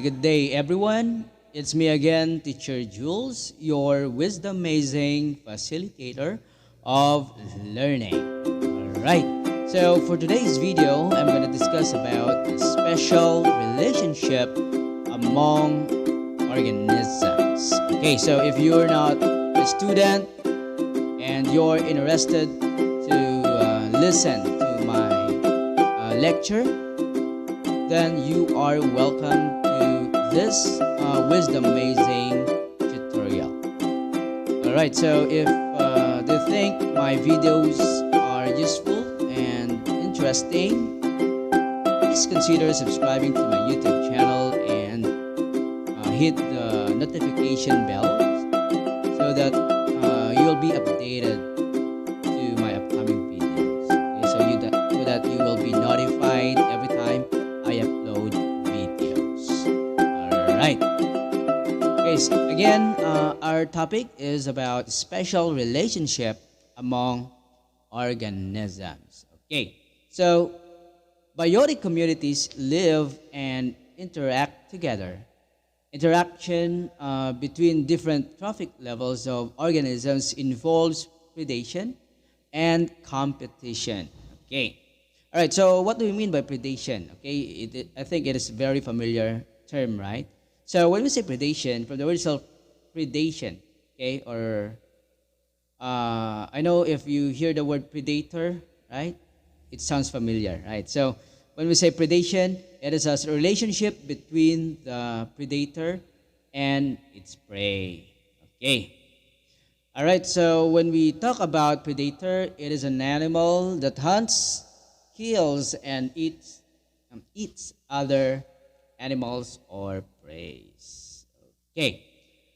good day everyone. It's me again, Teacher Jules, your wisdom amazing facilitator of learning. Alright, so for today's video, I'm going to discuss about a special relationship among organisms. Okay, so if you're not a student and you're interested to listen to my lecture, then you are welcome to this wisdom amazing tutorial. Alright, so if you think my videos are useful and interesting, please consider subscribing to my YouTube channel and hit the notification bell so that you'll be updated to my upcoming videos. Okay, so that you will be notified every time I upload videos. Alright. Okay, so again, our topic is about special relationship among organisms. Okay, so biotic communities live and interact together. Interaction between different trophic levels of organisms involves predation and competition. Okay. All right. So, what do we mean by predation? Okay, I think it is a very familiar term, right? So, when we say predation, from the word itself, predation, okay, or I know if you hear the word predator, right, it sounds familiar, right? So, when we say predation, it is a relationship between the predator and its prey. Okay. All right. So when we talk about predator, it is an animal that hunts, kills, and eats other animals or prey. Okay.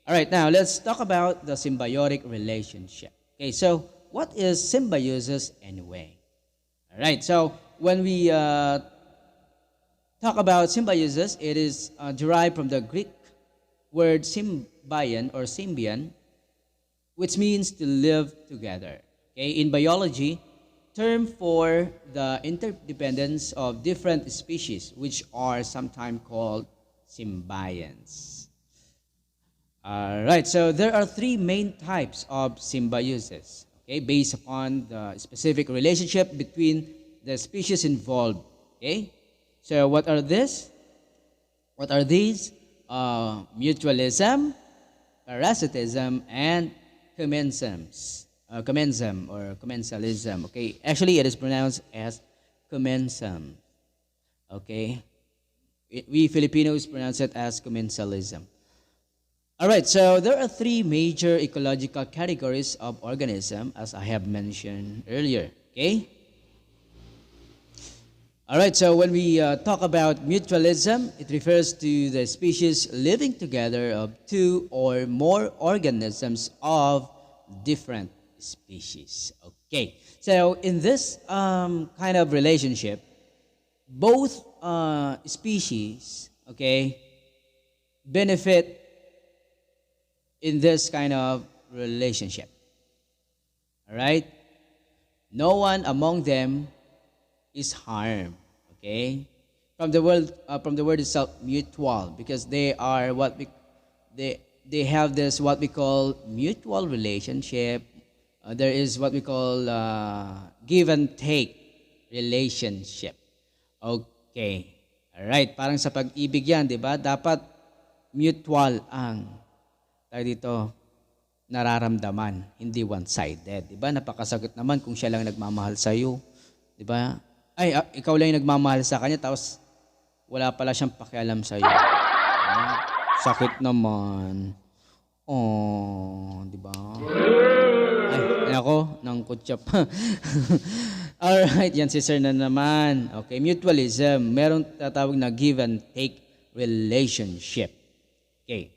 All right. Now let's talk about the symbiotic relationship. Okay. So what is symbiosis anyway? All right. So when we talk about symbiosis, it is derived from the Greek word symbion or symbion, which means to live together. Okay, in biology, term for the interdependence of different species, which are sometimes called symbionts. All right, so there are three main types of symbiosis. Okay, based upon the specific relationship between the species involved. Okay, so what are this? What are these? Mutualism, parasitism, and commensum or commensalism. Okay, actually it is pronounced as commensum. Okay, we Filipinos pronounce it as commensalism. All right, so there are three major ecological categories of organism, as I have mentioned earlier. Okay. All right, so when we talk about mutualism, it refers to the species living together of two or more organisms of different species. Okay, so in this kind of relationship, both species, okay, benefit in this kind of relationship. All right, no one among them is harm. Okay, from the word itself, mutual, because they are they have this what we call mutual relationship. There is what we call give and take relationship. Okay, alright, parang sa pag-ibig yan, di ba? Dapat mutual ang tayo dito nararamdaman, hindi one-sided, di ba? Napakasagot naman kung siya lang nagmamahal sa iyo. Di ba? Ay, ikaw lang yung nagmamahal sa kanya tapos wala pala siyang pakialam sa iyo. Sakit naman. Oh, di ba? Ay, ako, nang kutsap. Alright, yan si sir na naman. Okay, mutualism. Merong tatawag na give and take relationship. Okay.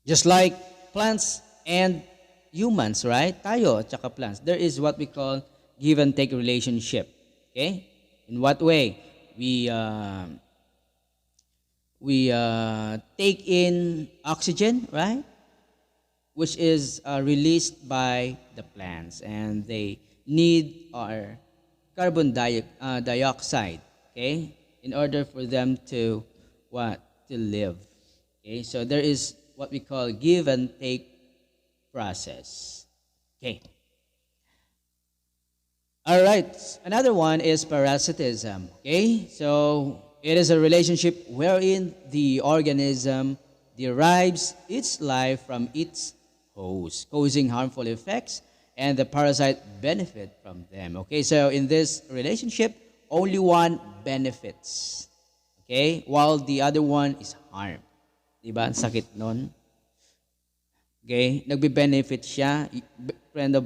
Just like plants and humans, right? Tayo at saka plants. There is what we call give and take relationship. Okay? In what way? We take in oxygen, right? Which is released by the plants, and they need our carbon dioxide, okay, in order for them to what? to live. Okay, so there is what we call give and take process. Okay. All right. Another one is parasitism. Okay, so it is a relationship wherein the organism derives its life from its host, causing harmful effects, and the parasite benefit from them. Okay, so in this relationship, only one benefits. Okay, while the other one is harmed. Diba? Ang sakit nun. Okay, nagbe-benefit siya. Friend of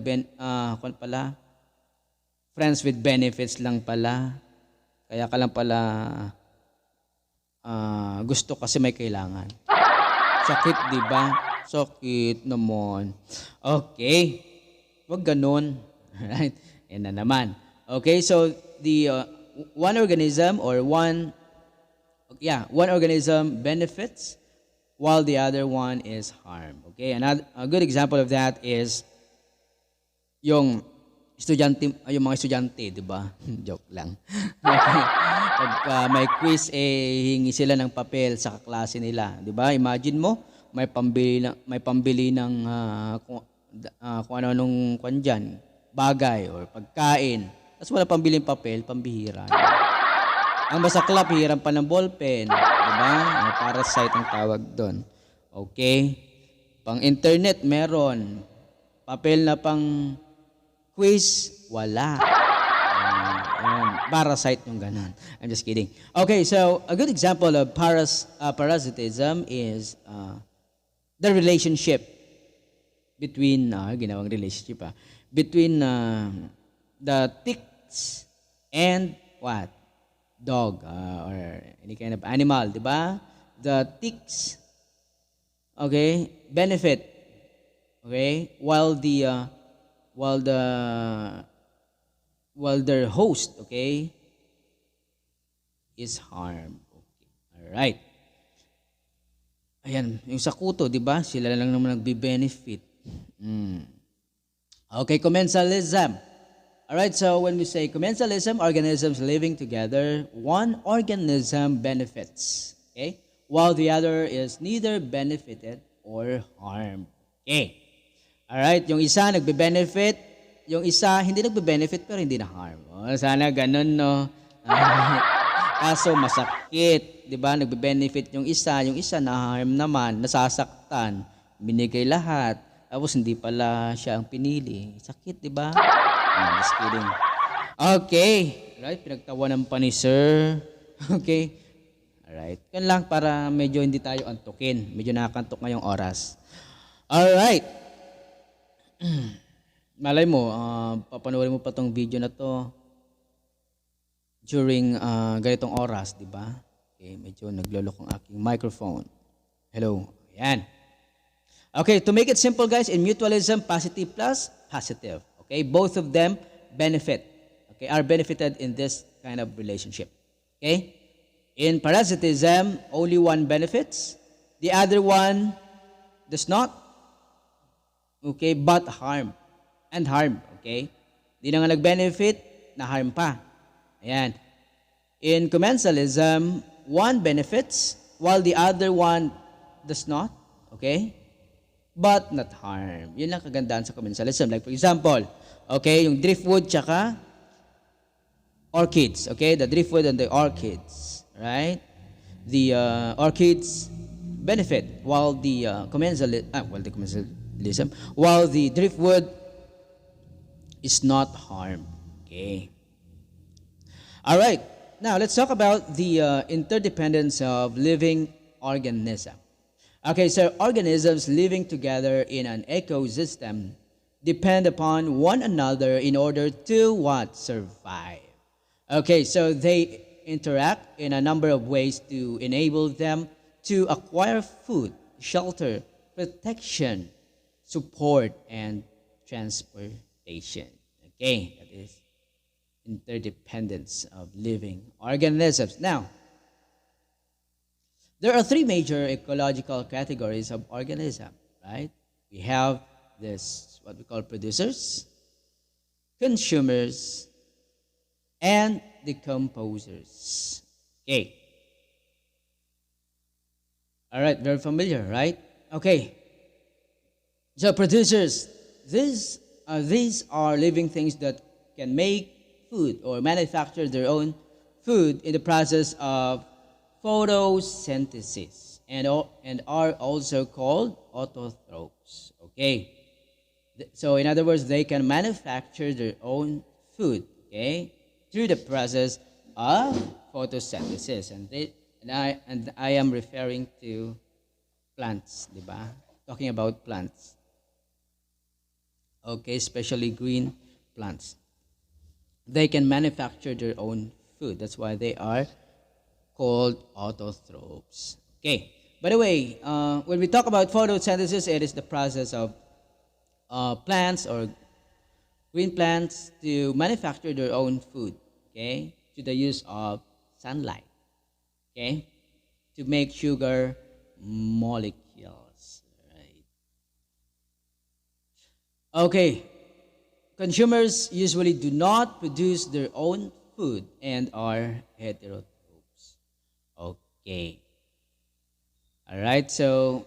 kung pala, friends with benefits lang pala. Kaya ka lang pala gusto kasi may kailangan. Sakit, di ba? Sakit naman. Okay. Wag ganun. Alright? Yan na naman. Okay, so the one organism or one organism benefits while the other one is harmed. Okay, a good example of that is yung yung mga estudyante, di ba? Joke lang. Okay. Pag may quiz, hingi sila ng papel sa kaklase nila, di ba? Imagine mo, may pambili ng kung ano nung kwan dyan, bagay or pagkain. Tapos wala pambiling papel, pambihira. Ang masaklap, hiram pa ng ballpen, di ba? Parasite ang tawag doon. Okay? Pang internet, meron. Papel na pang quiz, wala. Parasite yung ganun. I'm just kidding. Okay, so a good example of parasitism is the relationship between, ginawang relationship between the ticks and what? Dog or any kind of animal, di ba? The ticks, okay, benefit, okay, while their host, okay, is harmed. Okay. All right. Ayan, yung sa kuto, di ba? Sila lang naman nagbe-benefit. Okay, commensalism. All right, so when we say commensalism, organisms living together, one organism benefits, okay, while the other is neither benefited or harmed. Okay. All right, yung isa nagbe-benefit, yung isa hindi nagbe-benefit pero hindi na harm. Sana ganun, no? Kaso masakit, 'di ba? Nagbe-benefit yung isa na-harm naman, nasasaktan, binigay lahat, tapos hindi pala siya ang pinili. Sakit, 'di ba? Just kidding. Okay. Right, pinagtawanan pa ni sir. Okay. Alright. Yan lang para medyo hindi tayo antukin. Medyo nakakantok ngayong oras. Alright. Malay mo, papanoorin mo pa tong video na to during ganitong oras, di ba? Okay, medyo naglolok ang aking microphone. Hello. Yan. Okay, to make it simple guys, in mutualism, positive plus positive. Okay, both of them benefit. Okay, are benefited in this kind of relationship. Okay? In parasitism, only one benefits, the other one does not. Okay, but harm. And harm. Okay? Di na nga nag-benefit, na-harm pa. Ayan. In commensalism, one benefits while the other one does not. Okay? But not harm. Yun lang kagandahan sa commensalism. Like for example, okay, yung driftwood tsaka orchids. Okay? The driftwood and the orchids. Right? The orchids benefit while the commensalism, while the driftwood is not harmed. Okay. All right. Now, let's talk about the interdependence of living organisms. Okay, so organisms living together in an ecosystem depend upon one another in order to what? Survive. Okay, so they interact in a number of ways to enable them to acquire food, shelter, protection, support, and transportation. Okay, that is interdependence of living organisms. Now, there are three major ecological categories of organism, right? We have this, what we call producers, consumers, and decomposers. Okay. All right, very familiar, right? Okay, so producers, these are living things that can make food or manufacture their own food in the process of photosynthesis and are also called autotrophs. Okay, so in other words, they can manufacture their own food. Okay, through the process of photosynthesis, and I am referring to plants, di ba? Talking about plants. Okay, especially green plants. They can manufacture their own food. That's why they are called autotrophs. Okay. By the way, when we talk about photosynthesis, it is the process of plants or green plants to manufacture their own food. Okay, to the use of sunlight. Okay, to make sugar molecules. Right. Okay, consumers usually do not produce their own food and are heterotrophs. Okay. All right. So,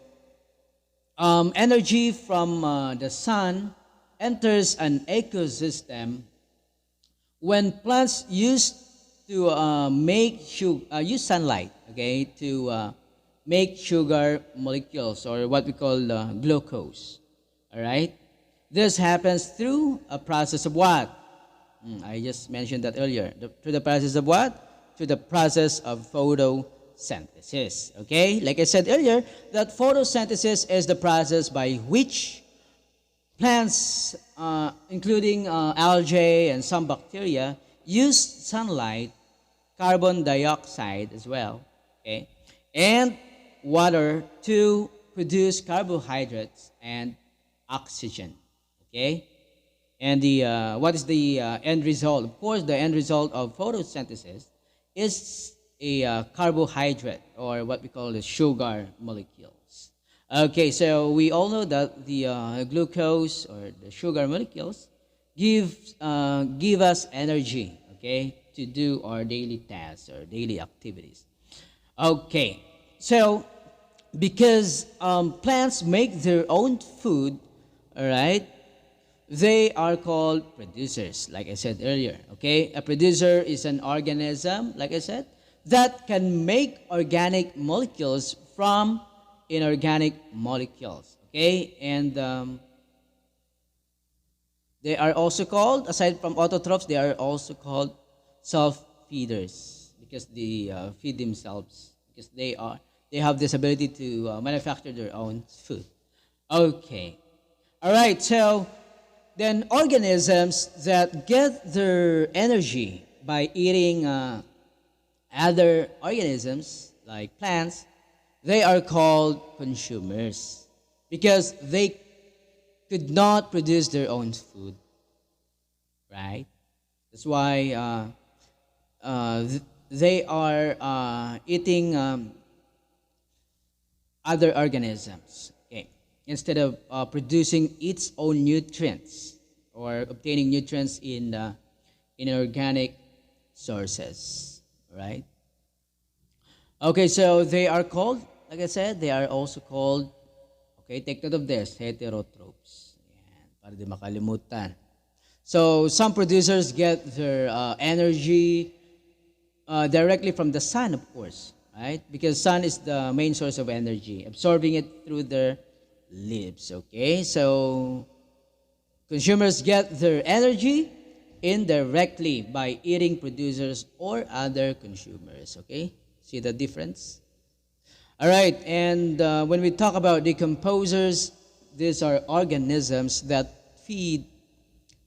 energy from the sun enters an ecosystem when plants use sunlight, okay, to make sugar molecules or what we call glucose. All right. This happens through a process of what? I just mentioned that earlier. Through the process of what? Through the process of photosynthesis. Okay? Like I said earlier, that photosynthesis is the process by which plants, including algae and some bacteria, use sunlight, carbon dioxide as well, okay, and water to produce carbohydrates and oxygen. Okay? And what is the end result? Of course, the end result of photosynthesis is a carbohydrate or what we call the sugar molecules. Okay, so we all know that the glucose or the sugar molecules give us energy, okay, to do our daily tasks or daily activities. Okay, so because plants make their own food, all right, they are called producers, like I said earlier. Okay, a producer is an organism, like I said, that can make organic molecules from inorganic molecules. Okay, and they are also called, aside from autotrophs, they are also called self-feeders because they feed themselves because they have this ability to manufacture their own food. Okay, all right. So then organisms that get their energy by eating other organisms like plants, they are called consumers because they could not produce their own food, right? That's why they are eating other organisms, okay, instead of producing its own nutrients or obtaining nutrients in organic sources, right? Okay, so they are called, like I said, they are also called, okay, take note of this, heterotrophs. Ayan, para di makalimutan. So some producers get their energy directly from the sun, of course, right? Because sun is the main source of energy, absorbing it through their leaves, okay? So consumers get their energy indirectly by eating producers or other consumers, okay? See the difference? All right, and when we talk about decomposers, these are organisms that feed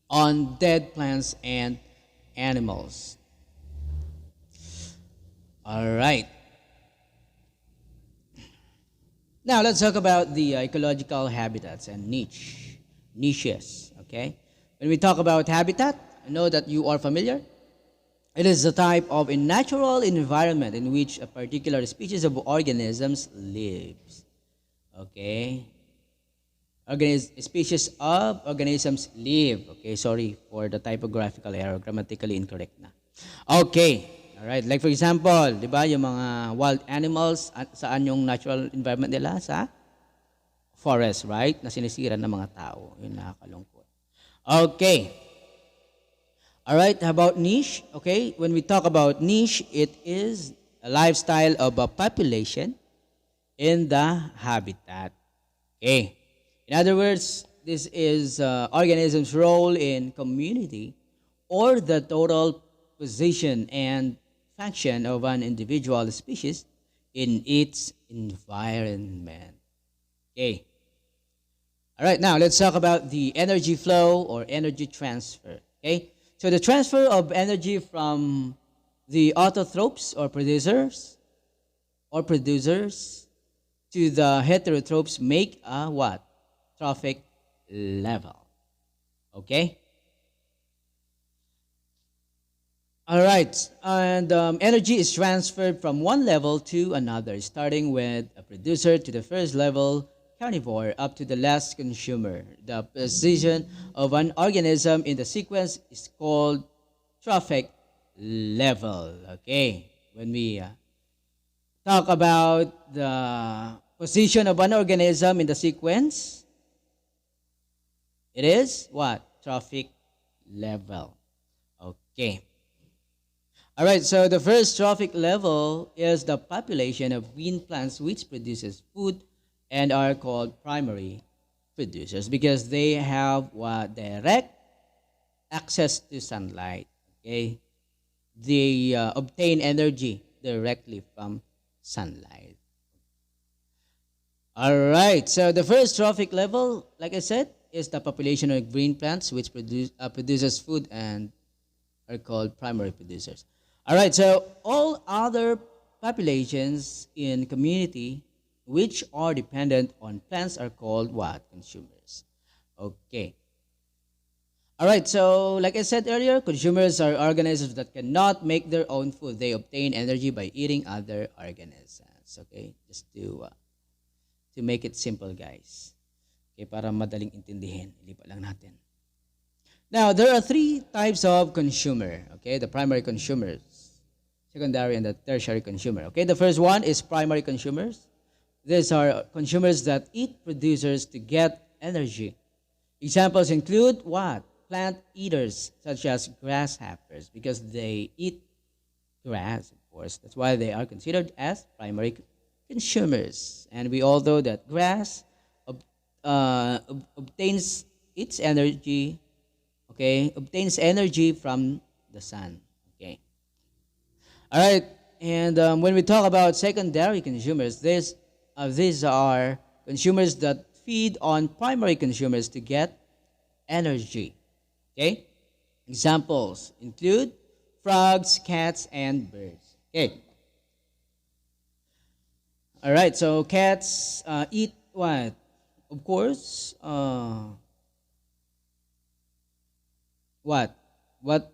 on dead plants and animals. All right. Now let's talk about the ecological habitats and niches. Okay. When we talk about habitat, I know that you are familiar. It is a type of a natural environment in which a particular species of organisms lives. Okay. Species of organisms live. Okay, sorry for the typographical error, grammatically incorrect na. Okay, Alright, like for example, di ba, yung mga wild animals, saan yung natural environment nila? Sa forest, right? Na sinisira ng mga tao. Yun, nakakalungkot. Okay. Alright, how about niche? Okay, when we talk about niche, it is a lifestyle of a population in the habitat. Okay. In other words, this is organism's role in community or the total position and function of an individual species in its environment. Okay. All right, now let's talk about the energy flow or energy transfer. Okay. So the transfer of energy from the autotrophs or producers to the heterotrophs make a what? Trophic level. Okay? All right. And energy is transferred from one level to another, starting with a producer to the first level carnivore up to the last consumer. The position of an organism in the sequence is called trophic level. Okay? When we talk about the position of an organism in the sequence, it is what? Trophic level. Okay. All right, so the first trophic level is the population of green plants which produces food and are called primary producers because they have what? Direct access to sunlight. Okay? They obtain energy directly from sunlight. All right, so the first trophic level, like I said, is the population of green plants which produces food and are called primary producers. All right, so all other populations in community which are dependent on plants are called what? Consumers. Okay. All right, so like I said earlier, consumers are organisms that cannot make their own food. They obtain energy by eating other organisms. Okay, just to make it simple, guys. Okay, para madaling intindihin, ilipat lang natin. Now, there are three types of consumer. Okay, the primary consumers, secondary, and the tertiary consumer. Okay, the first one is primary consumers. These are consumers that eat producers to get energy. Examples include what? Plant eaters, such as grasshoppers, because they eat grass, of course. That's why they are considered as primary consumers. And we all know that grass obtains its energy, okay, obtains energy from the sun. Okay. All right. And when we talk about secondary consumers, these are consumers that feed on primary consumers to get energy. Okay? Examples include frogs, cats, and birds. Okay. All right, so cats eat what? Of course, what? What?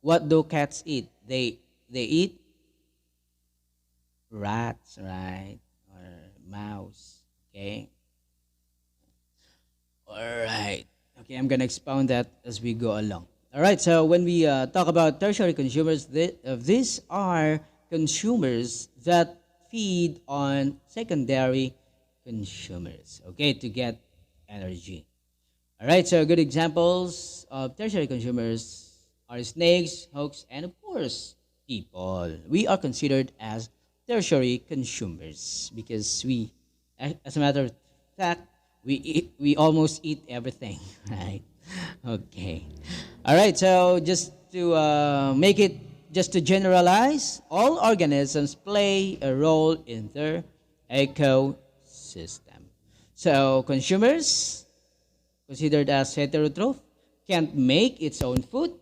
What do cats eat? They eat rats, right? Or mouse. Okay. All right. Okay, I'm gonna expound that as we go along. All right. So when we talk about tertiary consumers, these are consumers that feed on secondary consumers. Okay, to get energy. All right. So good examples of tertiary consumers are snakes, hogs, and of course people. We are considered as tertiary consumers because as a matter of fact, we almost eat everything, right? Okay. All right. So just to make it, just to generalize, all organisms play a role in their ecosystem. So consumers, considered as heterotroph, can't make its own food,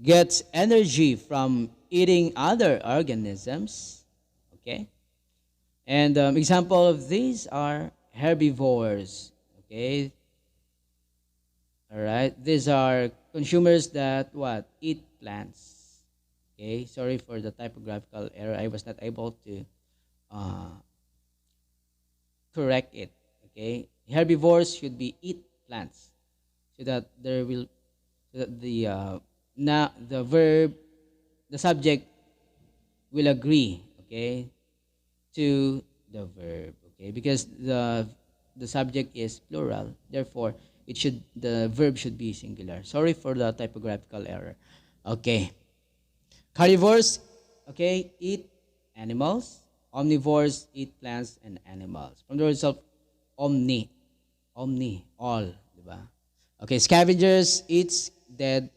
gets energy from eating other organisms. Okay. And example of these are herbivores. Okay. All right. These are consumers that what? Eat plants. Okay. Sorry for the typographical error. I was not able to correct it. Okay. Herbivores should be eat plants, so that there will so that the now the verb, the subject will agree, okay, to the verb, okay, because the subject is plural, therefore the verb should be singular. Sorry for the typographical error. Okay. Carnivores, okay, eat animals. Omnivores eat plants and animals. From the word itself, omni, all, di ba? Okay, scavengers eats dead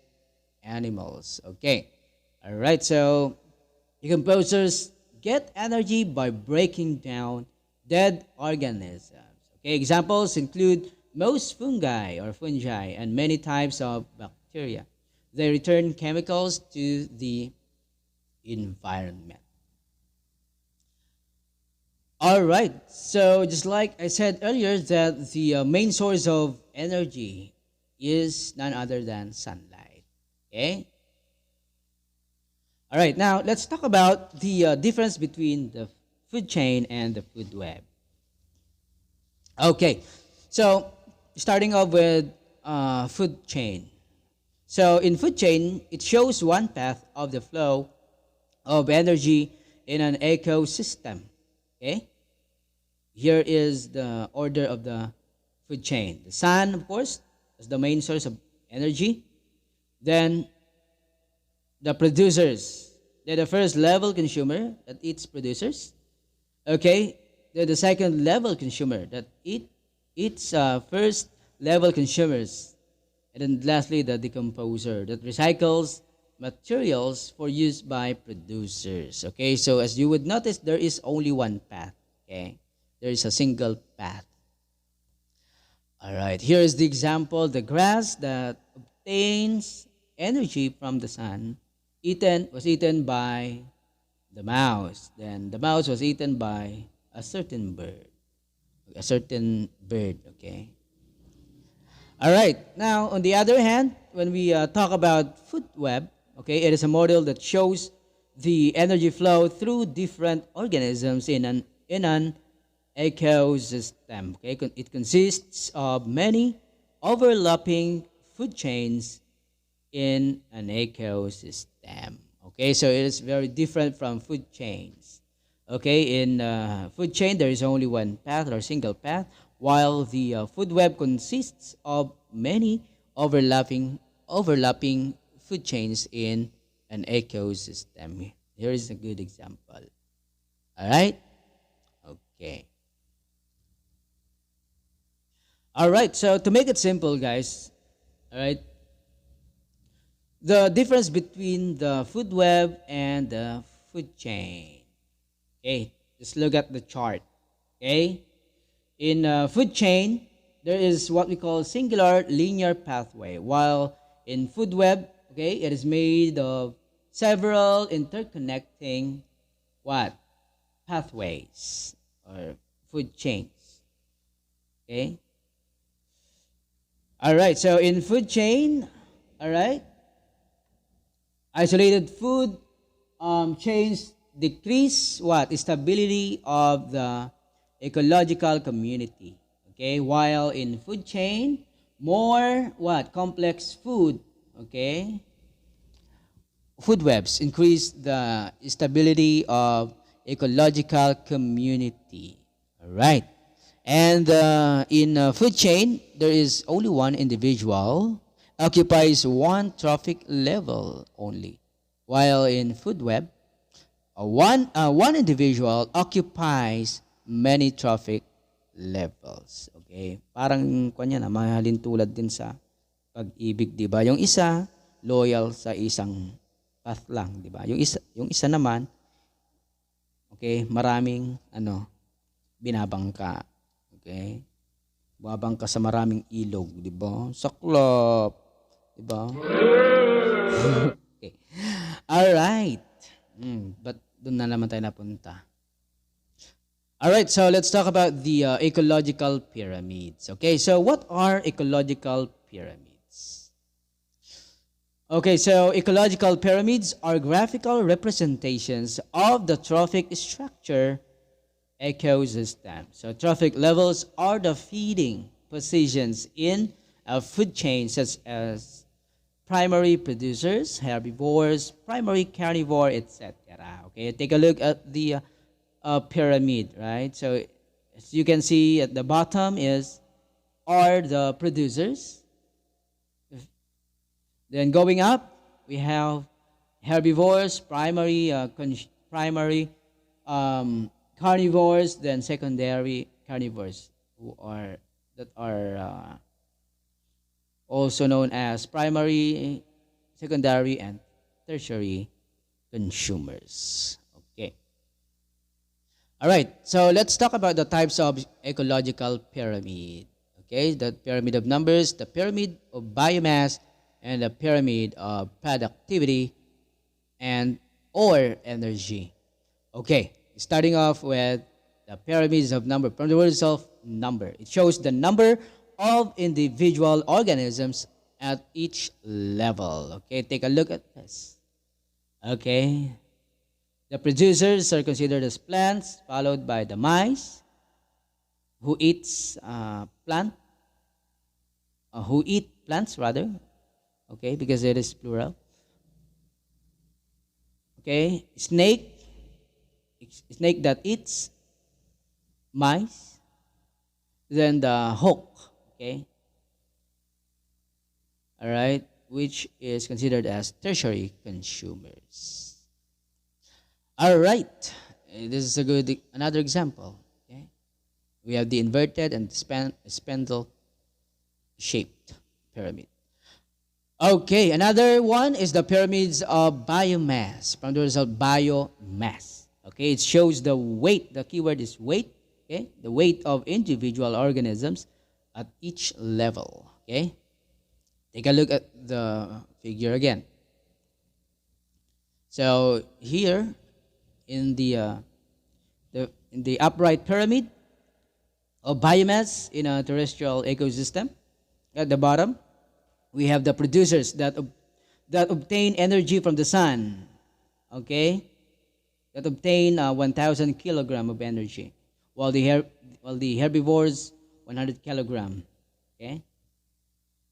animals. Okay. All right, so decomposers get energy by breaking down dead organisms. Okay, examples include most fungi and many types of bacteria. They return chemicals to the environment. All right, so just like I said earlier, that the main source of energy is none other than sunlight. Okay. All right, now let's talk about the difference between the food chain and the food web. Okay, so starting off with food chain. So in food chain, it shows one path of the flow of energy in an ecosystem. Okay, here is the order of the food chain. The sun, of course, is the main source of energy. Then the producers. They're the first level consumer that eats producers. Okay, they're the second level consumer that eats first level consumers. And then lastly, the decomposer that recycles materials for use by producers. Okay, so as you would notice, there is only one path. Okay, there is a single path. All right, here is the example: the grass that obtains energy from the sun was eaten by the mouse. Then the mouse was eaten by a certain bird. Okay. All right. Now, on the other hand, when we talk about food web, okay, it is a model that shows the energy flow through different organisms in an ecosystem. Okay, it consists of many overlapping food chains in an ecosystem. Okay, so it is very different from food chains. Okay, in food chain there is only one path or single path, while the food web consists of many overlapping food chains in an ecosystem. Here is a good example. All right? Okay. All right, so to make it simple, guys, all right, the difference between the food web and the food chain. Okay, just look at the chart. Okay, in food chain, there is what we call singular linear pathway, while in food web, okay, it is made of several interconnecting what? Pathways or food chains. Okay? All right, so in food chain, all right, isolated food chains decrease what? Stability of the ecological community. Okay, while in food chain, more what? Complex food, okay? Food webs increase the stability of ecological community. All right. And in food chain, there is only one individual occupies one trophic level only, while in food web, one individual occupies many trophic levels. Okay? Parang kanya na mahalin tulad din sa pag-ibig, 'di ba? Yung isa loyal sa isang path lang, 'di ba? Yung isa naman okay, maraming binabangka. Okay? Bumabangka sa maraming ilog, 'di ba? Saklap, 'di ba? Okay. All right. But doon na naman tayo napunta. All right, so let's talk about the ecological pyramids. Okay, so what are ecological pyramids? Okay, so ecological pyramids are graphical representations of the trophic structure ecosystem. So trophic levels are the feeding positions in a food chain such as primary producers, herbivores, primary carnivore, etc. Okay, take a look at the pyramid, right? So as you can see at the bottom is are the producers. Then going up, we have herbivores, primary carnivores, then secondary carnivores, who are that are also known as primary, secondary, and tertiary consumers. Okay. All right. So let's talk about the types of ecological pyramid. Okay, the pyramid of numbers, the pyramid of biomass, and the pyramid of productivity and or energy. Okay, starting off with the pyramids of number. From the word itself, number. It shows the number of individual organisms at each level. Okay, take a look at this. Okay, the producers are considered as plants, followed by the mice, who eats who eat plants rather. Okay, because it is plural. Okay, snake that eats mice. Then the hawk. Okay, all right, which is considered as tertiary consumers. All right, this is a good another example. Okay, we have the inverted and spindle shaped pyramid. Okay, another one is the pyramids of biomass. From the result, biomass. Okay, it shows the weight. The keyword is weight. Okay, the weight of individual organisms at each level. Okay, take a look at the figure again. So here in the upright pyramid of biomass in a terrestrial ecosystem, at the bottom we have the producers that obtain energy from the sun. Okay, that obtain 1,000 kilogram of energy, while the herbivores 100 kilogram. Okay,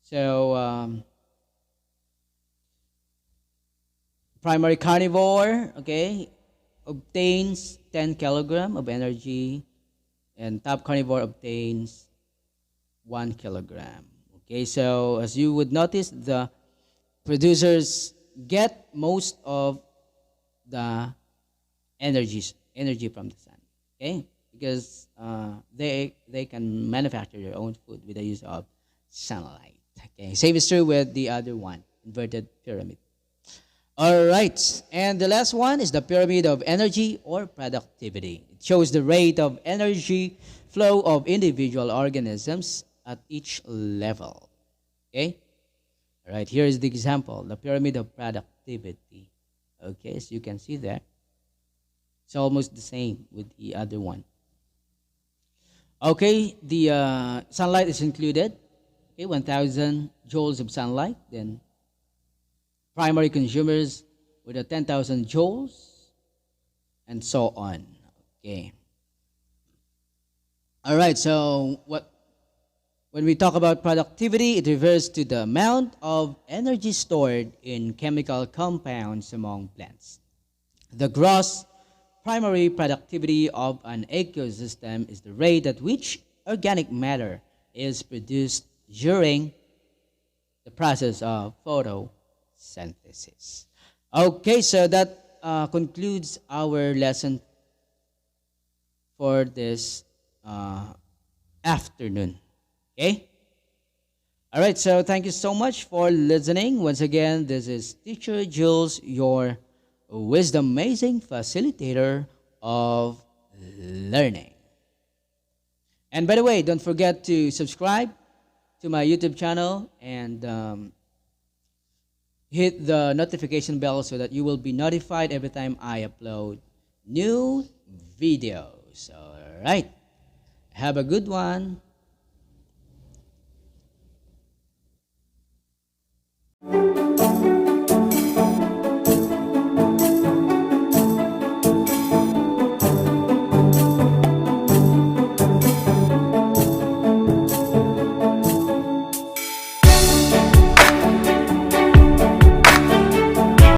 so primary carnivore, okay, obtains 10 kilogram of energy, and top carnivore obtains 1 kilogram. Okay, so as you would notice, the producers get most of the energy from the sun. Okay, because they can manufacture their own food with the use of sunlight. Okay, same is true with the other one, inverted pyramid. All right, and the last one is the pyramid of energy or productivity. It shows the rate of energy flow of individual organisms at each level. Okay, all right, here is the example, the pyramid of productivity. Okay, so you can see there, it's almost the same with the other one. Okay, the sunlight is included. Okay, 1,000 joules of sunlight. Then primary consumers with a 10,000 joules, and so on. Okay. All right. So when we talk about productivity, it refers to the amount of energy stored in chemical compounds among plants. The gross primary productivity of an ecosystem is the rate at which organic matter is produced during the process of photosynthesis. Okay, so that concludes our lesson for this afternoon. Okay? All right, so thank you so much for listening. Once again, this is Teacher Jules, your wisdom amazing facilitator of learning. And by the way, don't forget to subscribe to my YouTube channel and hit the notification bell so that you will be notified every time I upload new videos. All right. Have a good one.